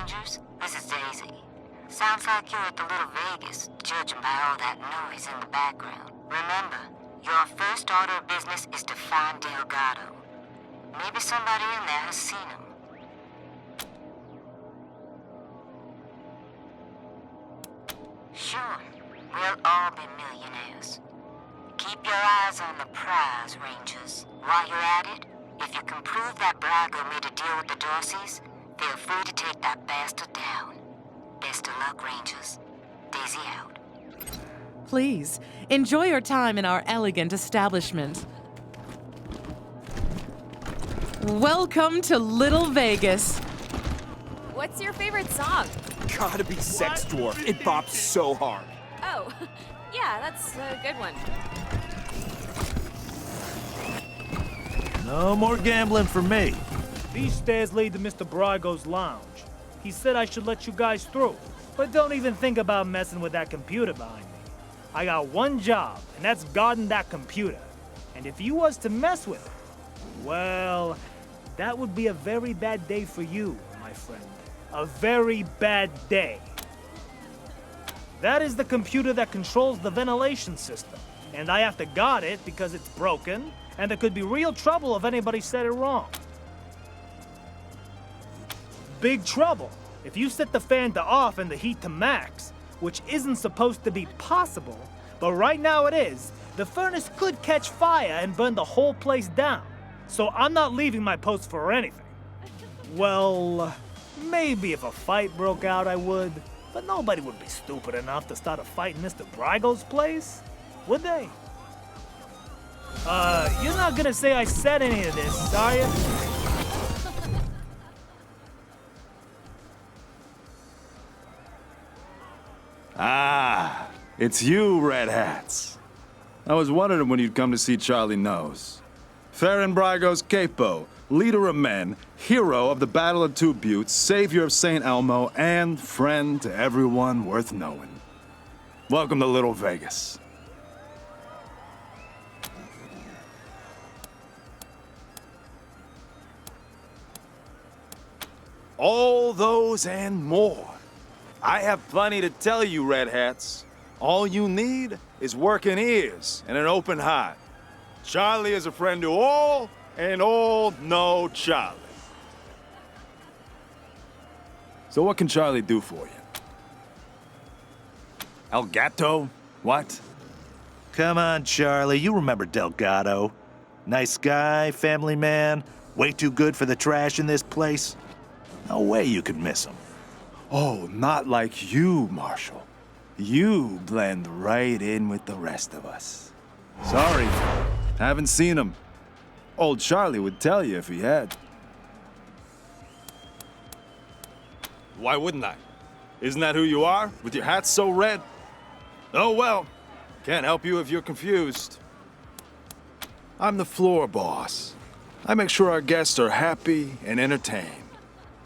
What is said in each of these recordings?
Rangers? This is Daisy. Sounds like you're at the Little Vegas, judging by all that noise in the background. Remember, your first order of business is to find Delgado. Maybe somebody in there has seen him. Sure, we'll all be millionaires. Keep your eyes on the prize, Rangers. While you're at it, if you can prove that Brago made a deal with the Dorseys, feel free to take that bastard down. Best of luck, Rangers. Daisy out. Please, enjoy your time in our elegant establishment. Welcome to Little Vegas. What's your favorite song? Gotta be Sex Dwarf. It bops so hard. Oh, yeah, that's a good one. No more gambling for me. These stairs lead to Mr. Brago's lounge. He said I should let you guys through, but don't even think about messing with that computer behind me. I got one job, and that's guarding that computer. And if you was to mess with it, well, that would be a very bad day for you, my friend. A very bad day. That is the computer that controls the ventilation system, and I have to guard it because it's broken, and there could be real trouble if anybody said it wrong. Big trouble if you set the fan to off and the heat to max, which isn't supposed to be possible, but right now it is. The furnace could catch fire and burn the whole place down, so I'm not leaving my post for anything. Well, maybe if a fight broke out I would, but nobody would be stupid enough to start a fight in Mr. Brago's place, would they? You're not gonna say I said any of this, are you? Ah, it's you, Red Hats. I was wondering when you'd come to see Charlie Knows. Farron Brago's capo, leader of men, hero of the Battle of Two Buttes, savior of St. Elmo, and friend to everyone worth knowing. Welcome to Little Vegas. All those and more. I have plenty to tell you, Red Hats. All you need is working ears and an open heart. Charlie is a friend to all, and all know Charlie. So what can Charlie do for you? El Gato? What? Come on, Charlie, you remember Delgado. Nice guy, family man, way too good for the trash in this place. No way you could miss him. Oh, not like you, Marshall. You blend right in with the rest of us. Sorry, haven't seen him. Old Charlie would tell you if he had. Why wouldn't I? Isn't that who you are, with your hat so red? Oh well, can't help you if you're confused. I'm the floor boss. I make sure our guests are happy and entertained.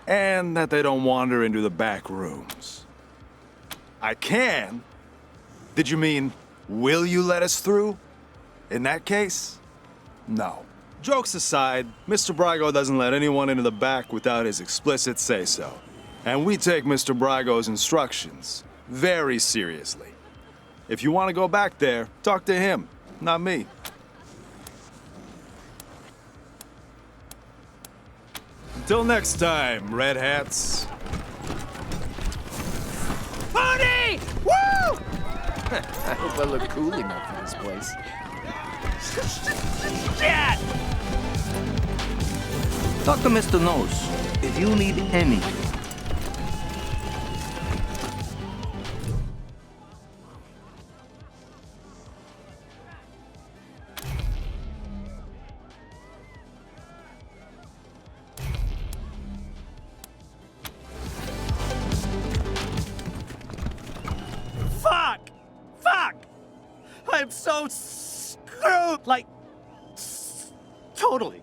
And that they don't wander into the back rooms. I can? Did you mean, will you let us through? In that case, no. Jokes aside, Mr. Brago doesn't let anyone into the back without his explicit say-so. And we take Mr. Brago's instructions very seriously. If you want to go back there, talk to him, not me. Until next time, Red Hats. Howdy! Woo! I hope I look cool enough for this place. Shit! Talk to Mr. Nose if you need anything. I'm so screwed! Like, totally.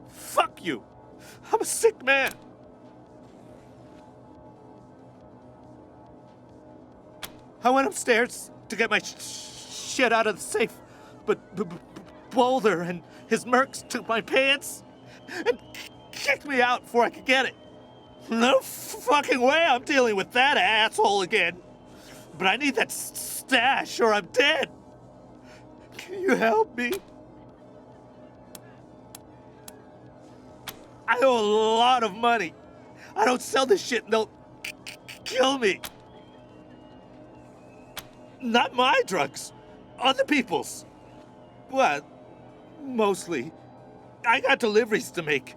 Fuck you. I'm a sick man. I went upstairs to get my shit out of the safe, but Boulder and his mercs took my pants and kicked me out before I could get it. No fucking way I'm dealing with that asshole again. But I need that stash or I'm dead. Can you help me? I owe a lot of money. I don't sell this shit and they'll kill me. Not my drugs. Other people's. Well, mostly. I got deliveries to make.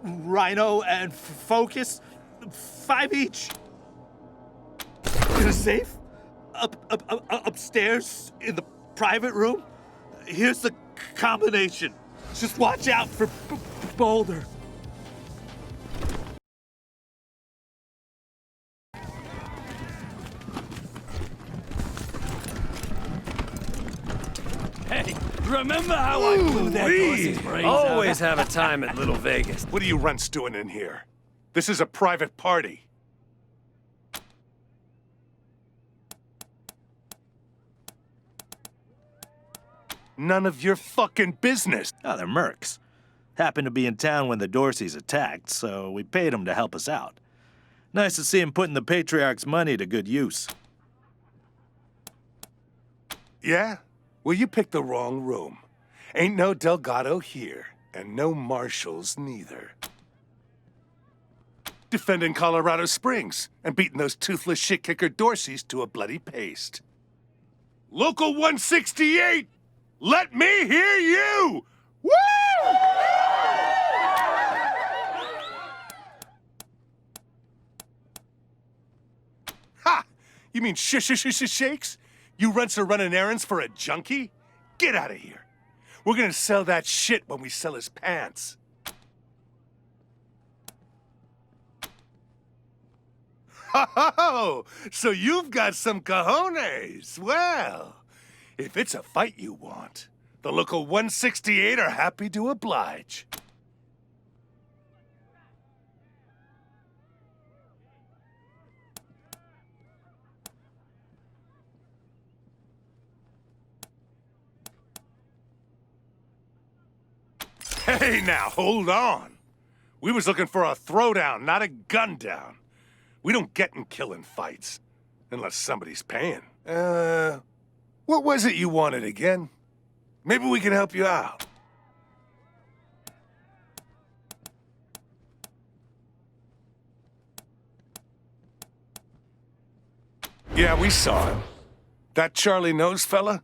Rhino and Focus. 5 each. In a safe? Upstairs in the private room? Here's the combination. Just watch out for Boulder. Hey, remember how I blew that horse's brains out? Always have a time at Little Vegas. What are you runts doing in here? This is a private party. None of your fucking business. Oh, they're mercs. Happened to be in town when the Dorseys attacked, so we paid them to help us out. Nice to see him putting the Patriarch's money to good use. Yeah? Well, you picked the wrong room. Ain't no Delgado here, and no marshals neither. Defending Colorado Springs and beating those toothless shit-kicker Dorseys to a bloody paste. Local 168! Let me hear you! Woo! Ha! You mean shakes? You runts are running errands for a junkie? Get out of here. We're gonna sell that shit when we sell his pants. Oh, so you've got some cojones. Well, if it's a fight you want, the local 168 are happy to oblige. Hey, now, hold on. We was looking for a throwdown, not a gun down. We don't get in killing fights, unless somebody's paying. What was it you wanted again? Maybe we can help you out. Yeah, we saw him. That Charlie Nose fella?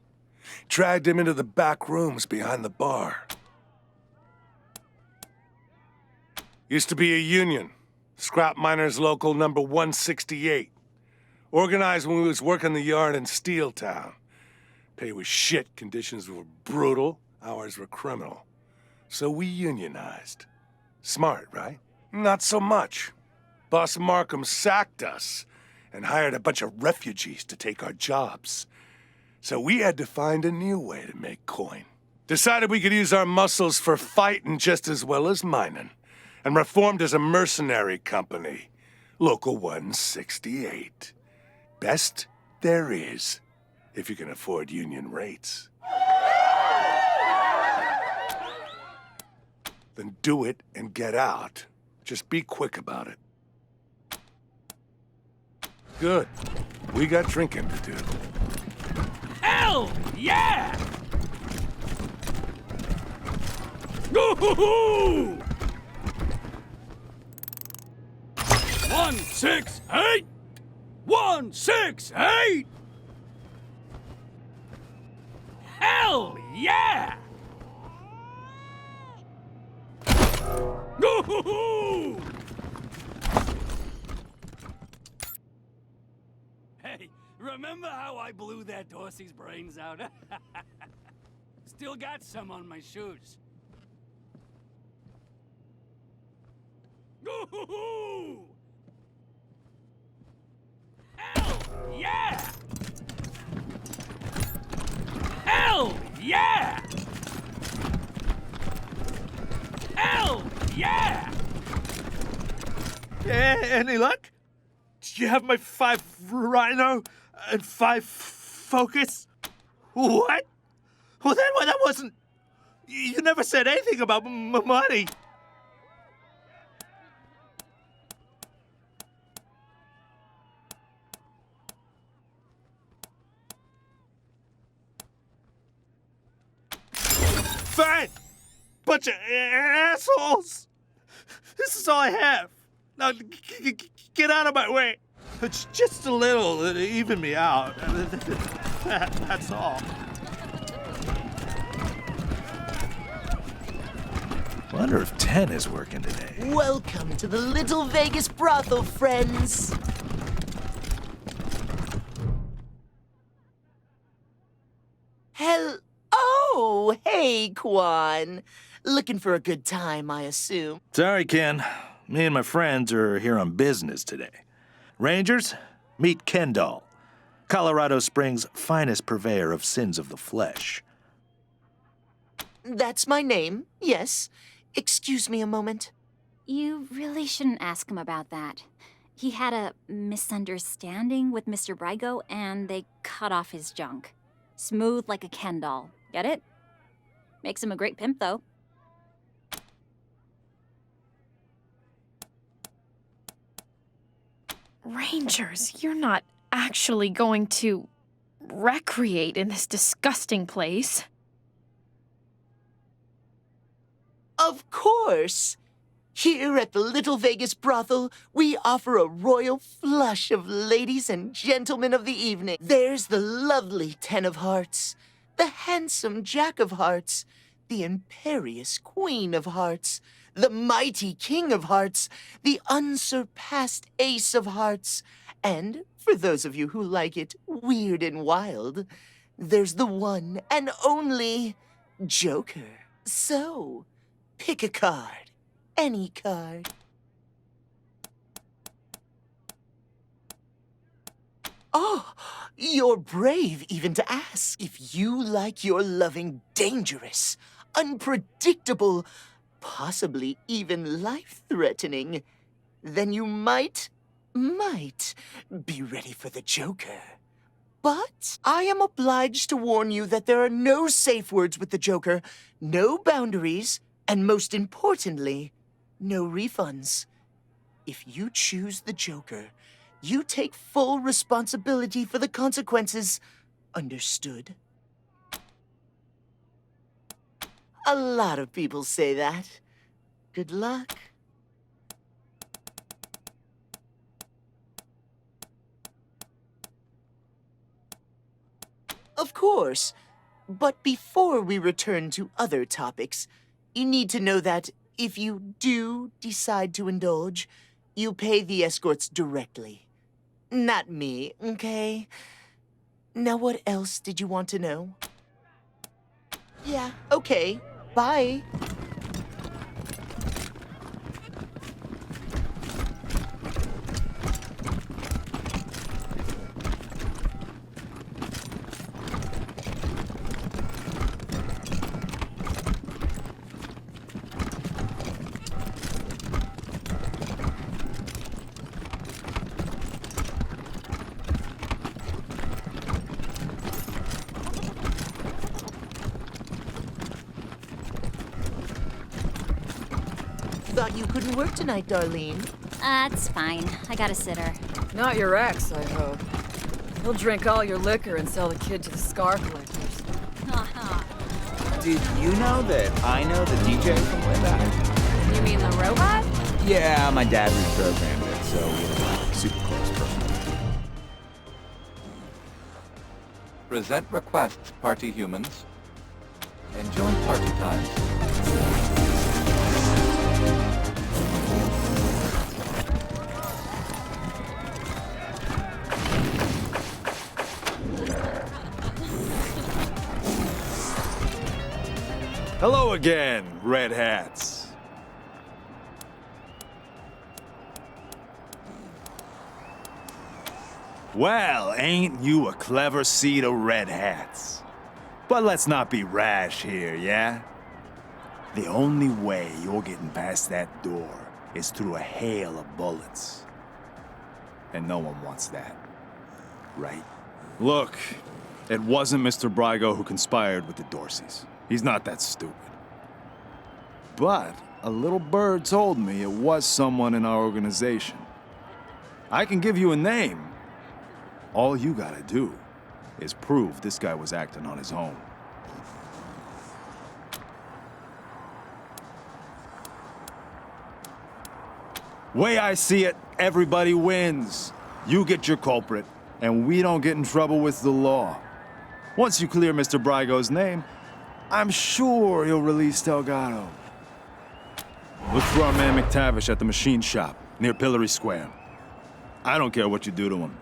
Dragged him into the back rooms behind the bar. Used to be a union. Scrap miners local number 168. Organized when we was working the yard in Steeltown. Pay was shit, conditions were brutal, hours were criminal. So we unionized. Smart, right? Not so much. Boss Markham sacked us and hired a bunch of refugees to take our jobs. So we had to find a new way to make coin. Decided we could use our muscles for fighting just as well as mining. And reformed as a mercenary company. Local 168. Best there is, if you can afford union rates. Then do it and get out. Just be quick about it. Good. We got drinking to do. Hell yeah! Woo-hoo-hoo! 168! 168! Hell yeah! Woo-hoo-hoo! Hey, remember how I blew that Dorsey's brains out? Still got some on my shoes. Woo-hoo-hoo! Hell yeah! Hell yeah! Hell yeah! Any luck? Do you have my 5 Rhino and 5 Focus? What? Well, that wasn't... You never said anything about money. Fine! Bunch of assholes! This is all I have. Now, get out of my way. It's just a little to even me out. That's all. Wonder if 10 is working today. Welcome to the Little Vegas brothel, friends. Oh, hey, Quan. Looking for a good time, I assume. Sorry, Ken. Me and my friends are here on business today. Rangers, meet Kendall, Colorado Springs' finest purveyor of sins of the flesh. That's my name, yes. Excuse me a moment. You really shouldn't ask him about that. He had a misunderstanding with Mr. Brygo, and they cut off his junk. Smooth like a Ken doll. Get it? Makes him a great pimp, though. Rangers, you're not actually going to recreate in this disgusting place. Of course. Here at the Little Vegas brothel, we offer a royal flush of ladies and gentlemen of the evening. There's the lovely 10 of hearts, the handsome Jack of hearts, the imperious Queen of hearts, the mighty King of hearts, the unsurpassed Ace of hearts, and, for those of you who like it weird and wild, there's the one and only Joker. So, pick a card. Any card. Oh, you're brave even to ask. If you like your loving dangerous, unpredictable, possibly even life-threatening, then you might be ready for the Joker. But I am obliged to warn you that there are no safe words with the Joker, no boundaries, and most importantly, no refunds. If you choose the Joker, you take full responsibility for the consequences. Understood? A lot of people say that. Good luck. Of course. But before we return to other topics, you need to know that if you do decide to indulge, you pay the escorts directly. Not me, okay? Now what else did you want to know? Yeah, okay. Bye. Thought you couldn't work tonight, Darlene. That's fine. I got a sitter. Not your ex, I hope. He'll drink all your liquor and sell the kid to the scar collectors. Did you know that I know the DJ from way back? You mean the robot? Yeah, my dad reprogrammed it, so we have super close personal. Present requests, party humans. Enjoy party time. Hello again, red hats. Well, ain't you a clever seed of red hats? But let's not be rash here, yeah? The only way you're getting past that door is through a hail of bullets. And no one wants that, right? Look, it wasn't Mr. Brygo who conspired with the Dorseys. He's not that stupid. But a little bird told me it was someone in our organization. I can give you a name. All you gotta do is prove this guy was acting on his own. Way I see it, everybody wins. You get your culprit, and we don't get in trouble with the law. Once you clear Mr. Brygo's name, I'm sure he'll release Delgado. Look for our man McTavish at the machine shop near Pillory Square. I don't care what you do to him,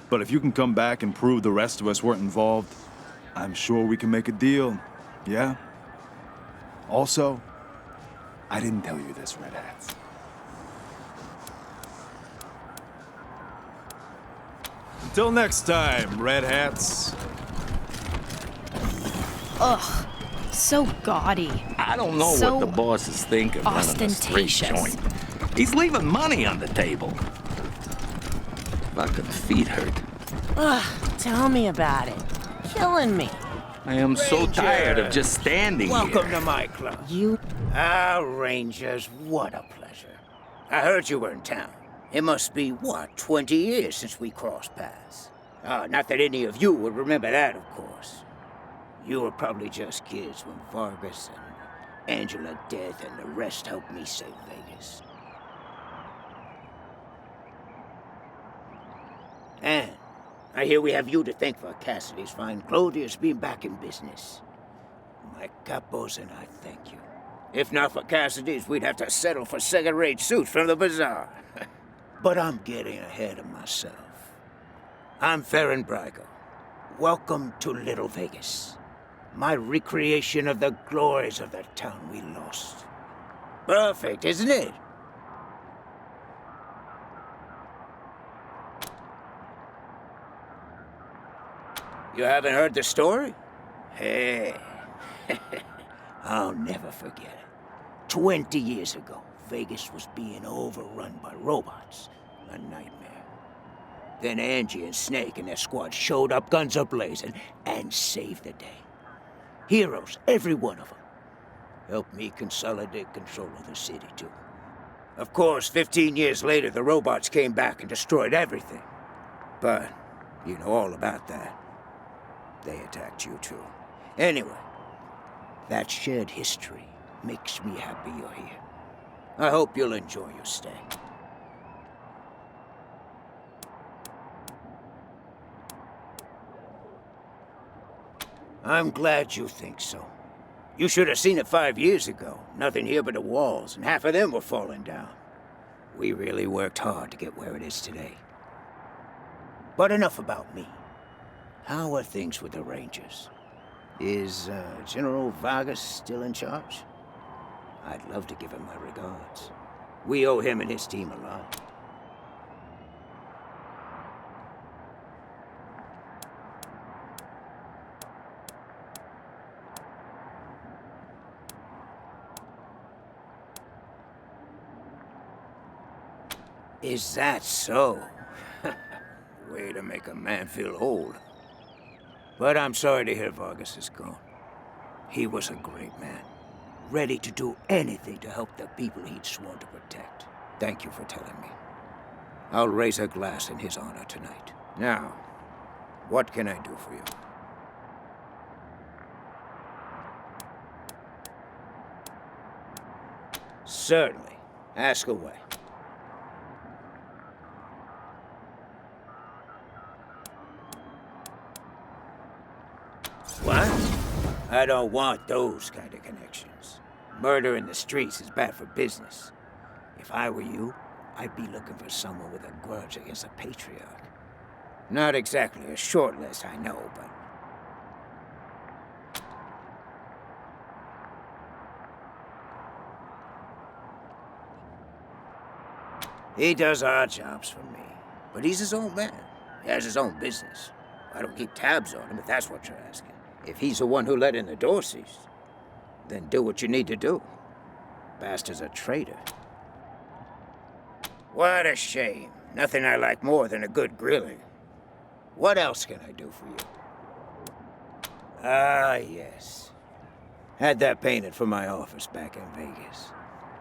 but if you can come back and prove the rest of us weren't involved, I'm sure we can make a deal, yeah? Also, I didn't tell you this, Red Hats. Until next time, Red Hats. Ugh, so gaudy. I don't know So what the boss is thinking running a straight ostentatious. joint. He's leaving money on the table. Fucking feet hurt. Ugh, tell me about it. Killing me. I am so tired of just standing Welcome here. to my club. Rangers, what a pleasure. I heard you were in town. It must be, 20 years since we crossed paths. Not that any of you would remember that, of course. You were probably just kids when Vargas and Angela Death and the rest helped me save Vegas. And I hear we have you to thank for Cassidy's fine clothiers being back in business. My capos and I thank you. If not for Cassidy's, we'd have to settle for second-rate suits from the bazaar. But I'm getting ahead of myself. I'm Farron Brygo. Welcome to Little Vegas. My recreation of the glories of the town we lost. Perfect, isn't it? You haven't heard the story? Hey, I'll never forget it. 20 years ago, Vegas was being overrun by robots. A nightmare. Then Angie and Snake and their squad showed up, guns a-blazing, and saved the day. Heroes, every one of them. Helped me consolidate control of the city, too. Of course, 15 years later, the robots came back and destroyed everything. But you know all about that. They attacked you, too. Anyway, that shared history makes me happy you're here. I hope you'll enjoy your stay. I'm glad you think so. You should have seen it 5 years ago. Nothing here but the walls, and half of them were falling down. We really worked hard to get where it is today. But enough about me. How are things with the Rangers? Is General Vargas still in charge? I'd love to give him my regards. We owe him and his team a lot. Is that so? Way to make a man feel old. But I'm sorry to hear Vargas is gone. He was a great man, ready to do anything to help the people he'd sworn to protect. Thank you for telling me. I'll raise a glass in his honor tonight. Now, what can I do for you? Certainly. Ask away. What? I don't want those kind of connections. Murder in the streets is bad for business. If I were you, I'd be looking for someone with a grudge against a patriarch. Not exactly a short list, I know, but... He does odd jobs for me, but he's his own man. He has his own business. I don't keep tabs on him, if that's what you're asking. If he's the one who let in the Dorseys, then do what you need to do. Bastard's a traitor. What a shame. Nothing I like more than a good grilling. What else can I do for you? Ah, yes. Had that painted for my office back in Vegas.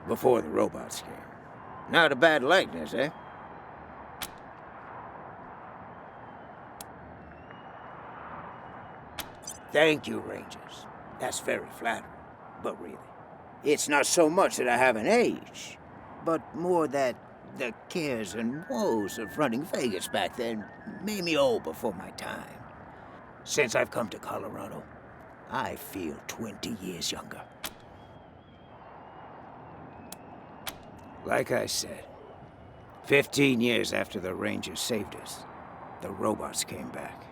Before the robots came. Not a bad likeness, eh? Thank you, Rangers. That's very flattering. But really, it's not so much that I haven't aged, but more that The cares and woes of running Vegas back then made me old before my time. Since I've come to Colorado, I feel 20 years younger. Like I said, 15 years after the Rangers saved us, the robots came back.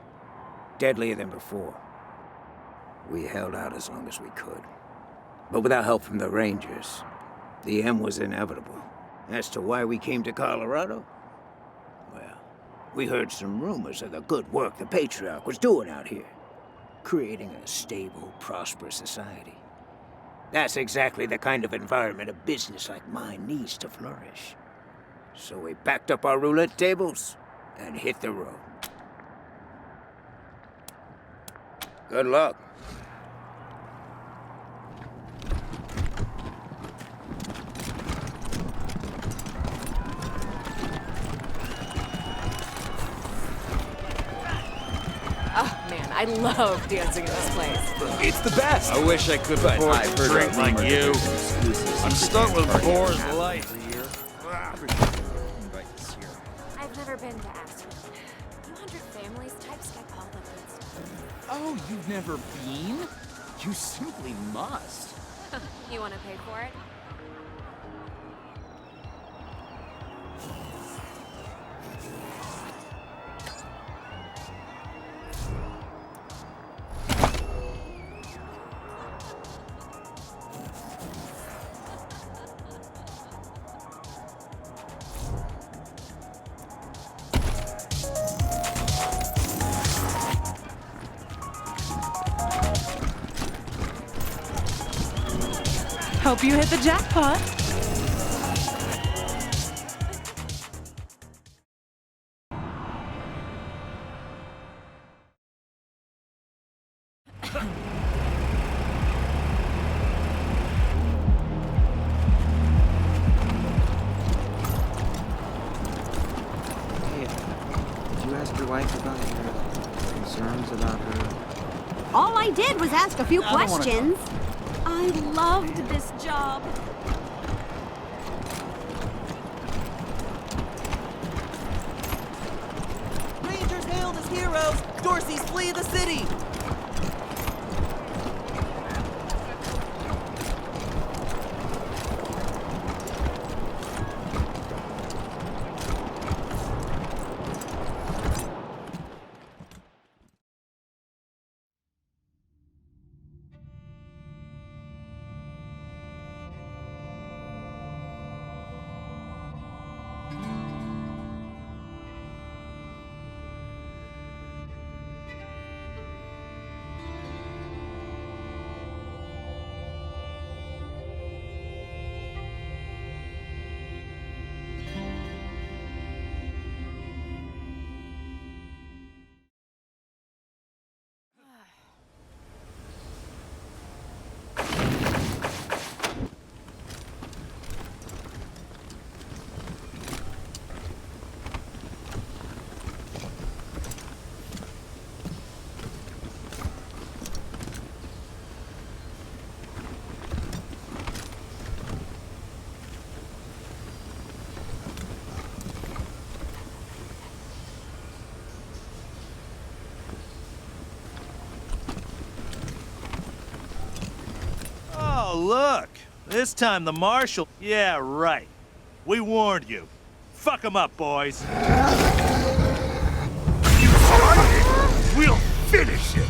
Deadlier than before. We held out as long as we could. But without help from the Rangers, the end was inevitable. As to why we came to Colorado? Well, we heard some rumors of the good work the Patriarch was doing out here. Creating a stable, prosperous society. That's exactly the kind of environment a business like mine needs to flourish. So we packed up our roulette tables and hit the road. Good luck. Oh man, I love dancing in this place. It's the best. I wish I could afford a drink like you. I'm stuck with Boar's life. I've never been to Ashland. 200 families, typescape, all the good stuff. Oh, you've never been? You simply must. You want to pay for it? Hope you hit the jackpot. Hey, did you ask your wife about your concerns about her? All I did was ask a few I don't wanna questions. I loved this job. Rangers hailed as heroes. Dorsey's flee the city. Oh, look. This time the marshal... Yeah, right. We warned you. Fuck 'em up, boys. You started it. We'll finish it.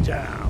down.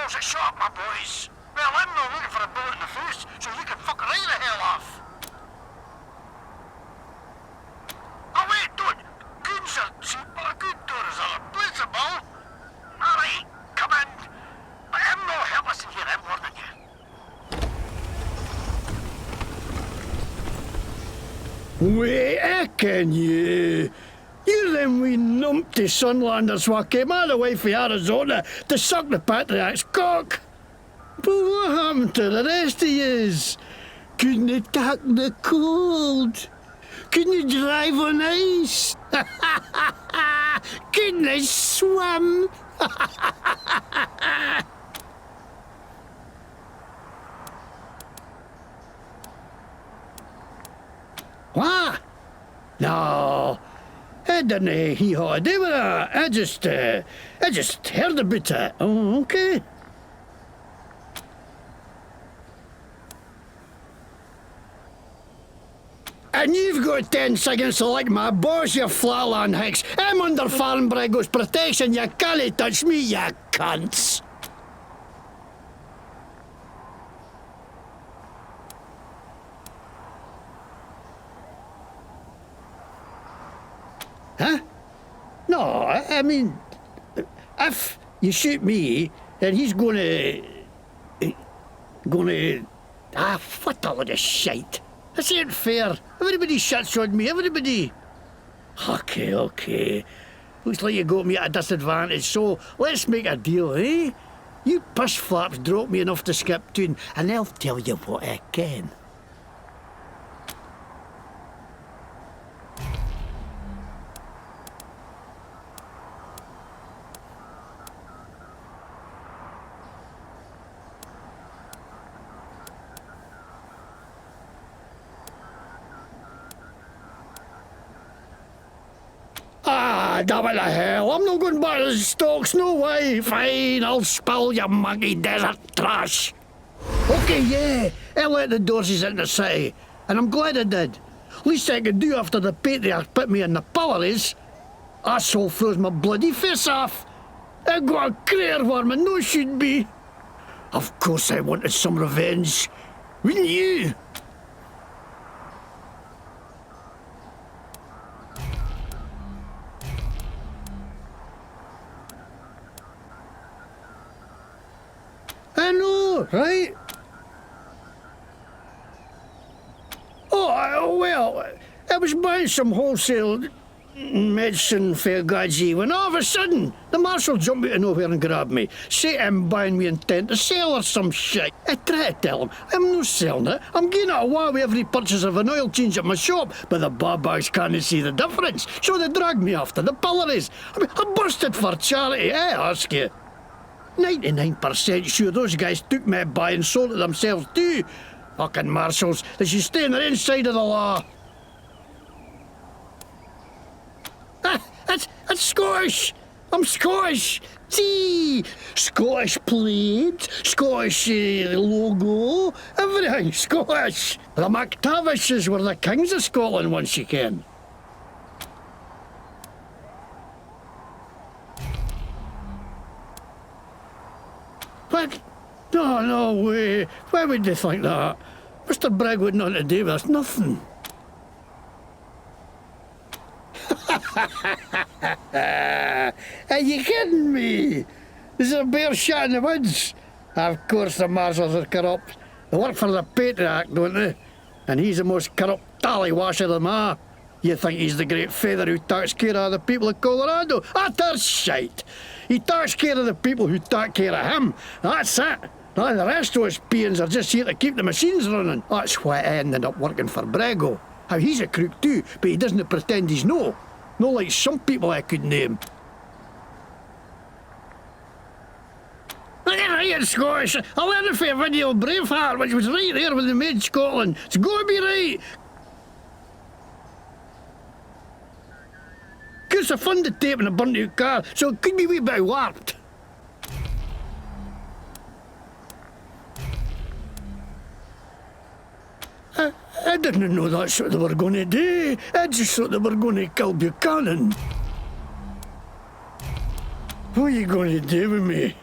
calls it short, my boys. Well, I'm not looking for a bullet in the face, so you can fuck right the hell off. Oh, wait, don't. Goons are cheap, but a good door is unreplaceable. All right, come in. But I'm not helpless in here, I'm warning you. Wait, I can you? You them wee numpty Sunlanders wha came all the way from Arizona to suck the Patriarch's cock. But what happened to the rest of yous? Couldn't you tack the cold? Couldn't you drive on ice? Couldn't you swim? What? No, I didn't hee-haw do with that. I just heard about it. Oh, okay. And you've got 10 seconds to lick my boss, you flatland hicks. I'm under Farm Brago's protection. You can't touch me, you cunts. Huh? No, I mean, if you shoot me, then he's gonna... what a lot of shite. This ain't fair. Everybody shuts on me, everybody. Okay. Looks like you got me at a disadvantage, so let's make a deal, eh? You push flaps drop me enough to skip tune, and I'll tell you what I can. Damn it to hell, I'm not going back to the stocks, no way. Fine, I'll spill your monkey desert trash. Okay, yeah, I let the Dorseys into the city, and I'm glad I did. Least I could do after the Patriarch put me in the pillories. Asshole froze my bloody face off. I got a crater worm and no should be. Of course I wanted some revenge. Wouldn't you? I know, right? Oh, well, I was buying some wholesale medicine for Gaji when all of a sudden the marshal jumped out of nowhere and grabbed me. Say I'm buying me intent to sell or some shit. I try to tell him I'm not selling it. I'm getting it away with every purchase of an oil change at my shop, but the babags can't see the difference, so they dragged me off to the pillories. I mean, I busted for charity, I ask you. 99% sure those guys took my buy and sold it themselves too. Fucking marshals, they should stay on the inside of the law. That's Scottish. I'm Scottish. See, Scottish plaid, Scottish logo, everything Scottish. The McTavishes were the kings of Scotland once you can. What? No way. Why would they think that? Mr. Bragg would nothing to do with us, nothing. Are you kidding me? There's a bear shot in the woods. Of course the marshals are corrupt. They work for the Patriarch, don't they? And he's the most corrupt tallywasher of them all. You think he's the great feather who takes care of the people of Colorado? That's shite. He takes care of the people who take care of him. That's it. Now the rest of us peons are just here to keep the machines running. That's why I ended up working for Brago. How he's a crook too, but he doesn't pretend he's no. No like some people I could name. Look at right, Scottish. I learned it for a video of Braveheart, which was right there when they made Scotland. It's got to be right. Because I funded tape in a burnt out car, so it could be a wee bit warped. I didn't know that's what they were going to do. I just thought they were going to kill Buchanan. What are you going to do with me?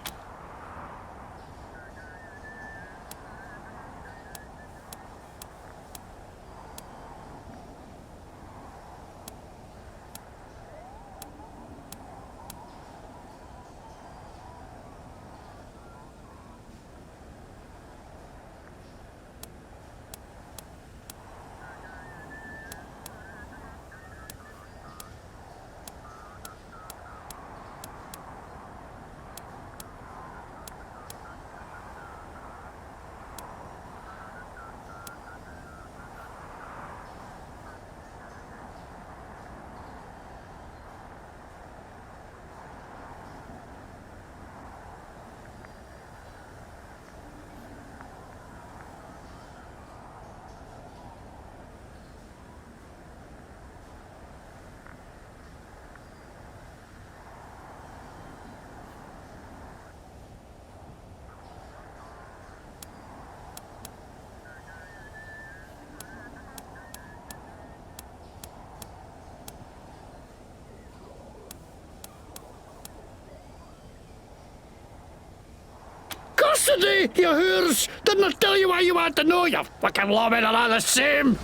yesterday, you whores! Didn't I tell you why you want to know, you fucking lawmen are all the same?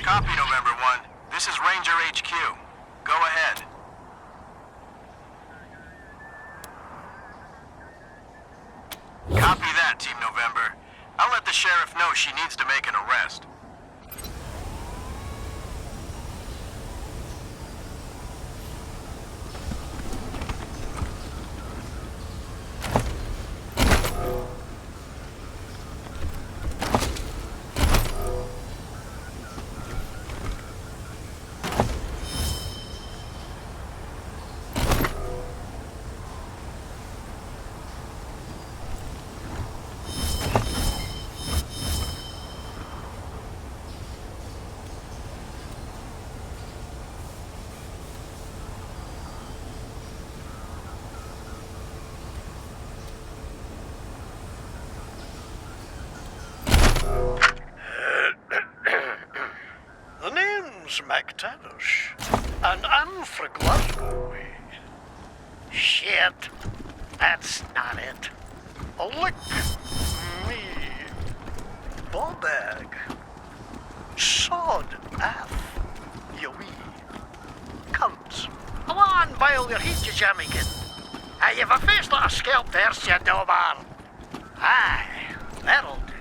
Copy, November 1. This is Ranger HQ. Go ahead. Copy that, Team November. I'll let the sheriff know she needs to make an arrest. The name's McTavish, and I'm fra Glasgow way. Shit, that's not it. Lick me. Ball bag. Sod aff, you wee. Cunts. Come on, bile your heat, you jammigan. Hey, you've a face like a scalp there, you dobar. Aye, that'll do.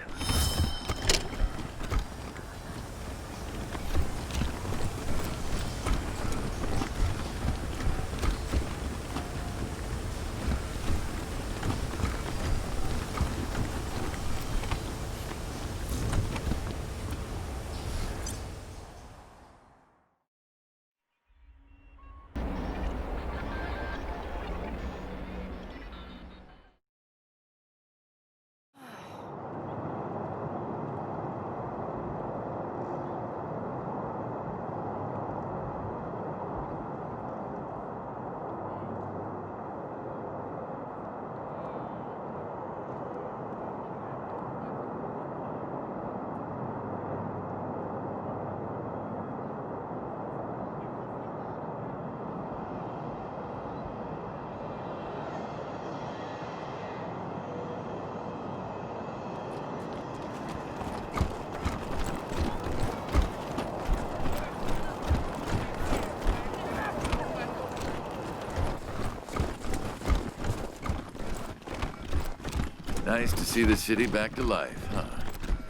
Nice to see the city back to life, huh?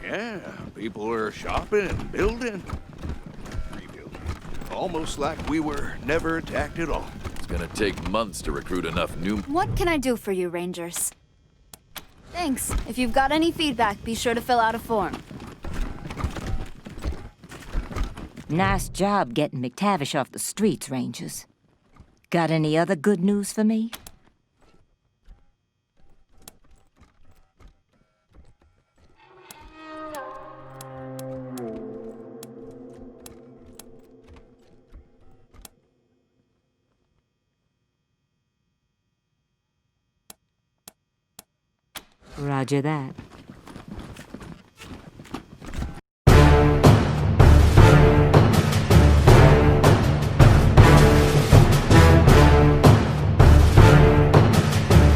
Yeah, people are shopping and building. Rebuilding. Almost like we were never attacked at all. It's gonna take months to recruit enough new... What can I do for you, Rangers? Thanks. If you've got any feedback, be sure to fill out a form. Nice job getting McTavish off the streets, Rangers. Got any other good news for me? Roger that.